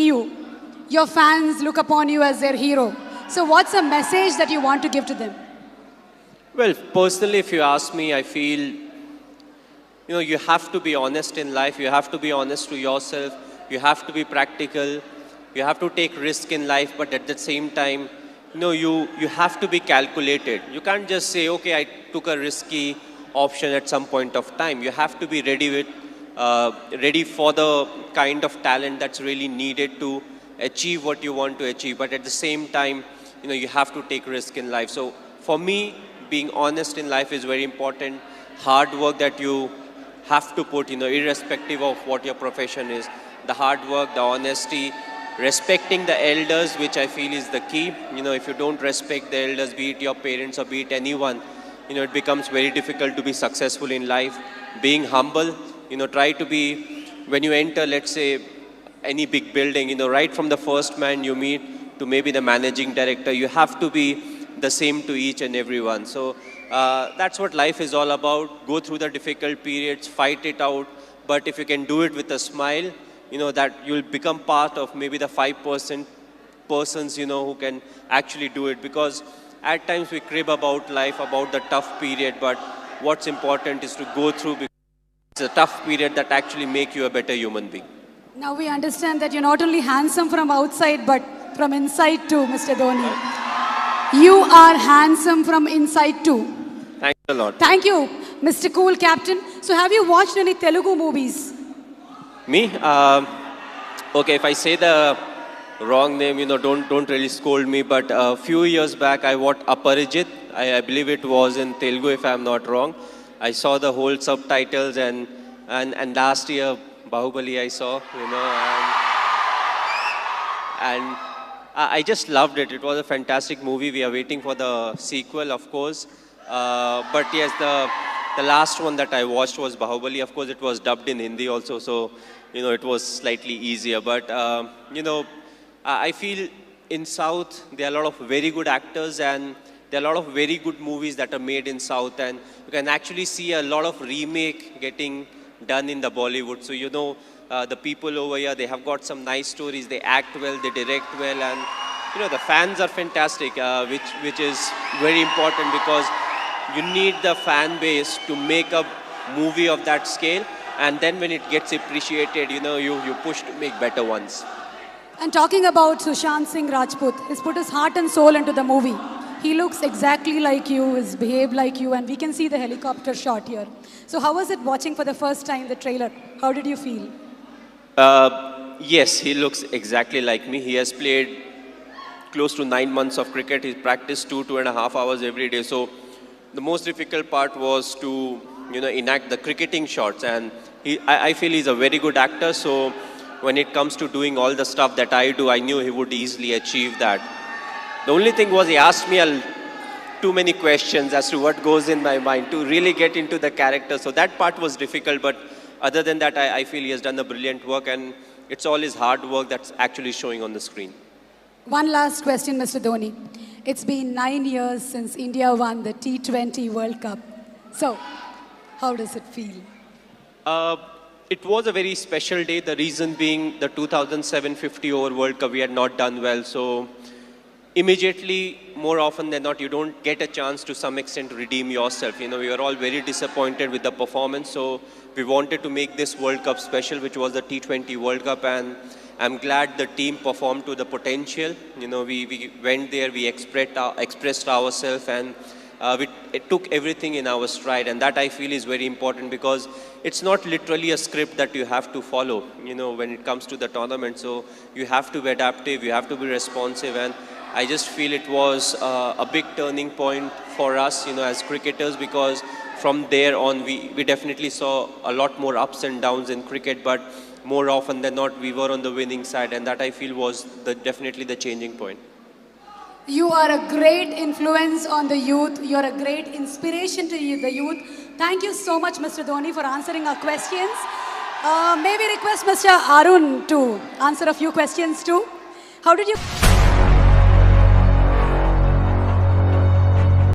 see you. Your fans look upon you as their hero. So what's a message that you want to give to them? Well, personally, if you ask me, I feel, you have to be honest in life. You have to be honest to yourself. You have to be practical. You have to take risk in life, but at the same time, you have to be calculated. You can't just say, okay, I took a risky option at some point of time. You have to be ready for the kind of talent that's really needed to achieve what you want to achieve. But at the same time, you have to take risk in life. So for me, being honest in life is very important. Hard work that you have to put, irrespective of what your profession is. The hard work, the honesty, respecting the elders, which I feel is the key. If you don't respect the elders, be it your parents or be it anyone, it becomes very difficult to be successful in life. Being humble, try to be, when you enter, let's say, any big building, right from the first man you meet to maybe the managing director, you have to be the same to each and everyone. So that's what life is all about. Go through the difficult periods, fight it out. But if you can do it with a smile, that you'll become part of maybe the 5% persons, who can actually do it. Because at times we crib about life, about the tough period. But what's important is to go through, because it's a tough period that actually make you a better human being. Now we understand that you're not only handsome from outside, but from inside too, Mr. Dhoni. You are handsome from inside too. Thanks a lot. Thank you, Mr. Cool Captain. So have you watched any Telugu movies? Me? Okay, if I say the wrong name, don't really scold me. But a few years back, I watched Aparijit. I believe it was in Telugu, if I'm not wrong. I saw the whole subtitles, and last year, Bahubali I saw, and I just loved it. It was a fantastic movie. We are waiting for the sequel, of course. But yes, the last one that I watched was Bahubali. Of course, it was dubbed in Hindi also, so, it was slightly easier. But, I feel in South, there are a lot of very good actors, and there are a lot of very good movies that are made in South, and you can actually see a lot of remake getting done in the Bollywood. So, the people over here, they have got some nice stories, they act well, they direct well, and, the fans are fantastic, which is very important, because you need the fan base to make a movie of that scale, and then when it gets appreciated, you push to make better ones. And talking about Sushant Singh Rajput, he's put his heart and soul into the movie. He looks exactly like you, he's behaved like you, and we can see the helicopter shot here. So how was it watching for the first time the trailer? How did you feel? Yes, he looks exactly like me. He has played close to 9 months of cricket. He's practiced 2.5 hours every day. So the most difficult part was to, enact the cricketing shots. And I feel he's a very good actor. So when it comes to doing all the stuff that I do, I knew he would easily achieve that. The only thing was he asked me too many questions as to what goes in my mind to really get into the character. So that part was difficult. But other than that, I feel he has done a brilliant work. And it's all his hard work that's actually showing on the screen. One last question, Mr. Dhoni. It's been 9 years since India won the T20 World Cup. So, how does it feel? It was a very special day. The reason being the 2007 50-over World Cup, we had not done well. So, immediately, more often than not, you don't get a chance to some extent to redeem yourself. We were all very disappointed with the performance. So, we wanted to make this World Cup special, which was the T20 World Cup. And I'm glad the team performed to the potential. We went there, we expressed ourselves, and it took everything in our stride. And that I feel is very important, because it's not literally a script that you have to follow, when it comes to the tournament. So you have to be adaptive, you have to be responsive. And I just feel it was a big turning point for us, as cricketers, because from there on, we definitely saw a lot more ups and downs in cricket. But more often than not, we were on the winning side, and that I feel was definitely the changing point. You are a great influence on the youth. You are a great inspiration to the youth. Thank you so much, Mr. Dhoni, for answering our questions. May we request Mr. Arun to answer a few questions too? How did you...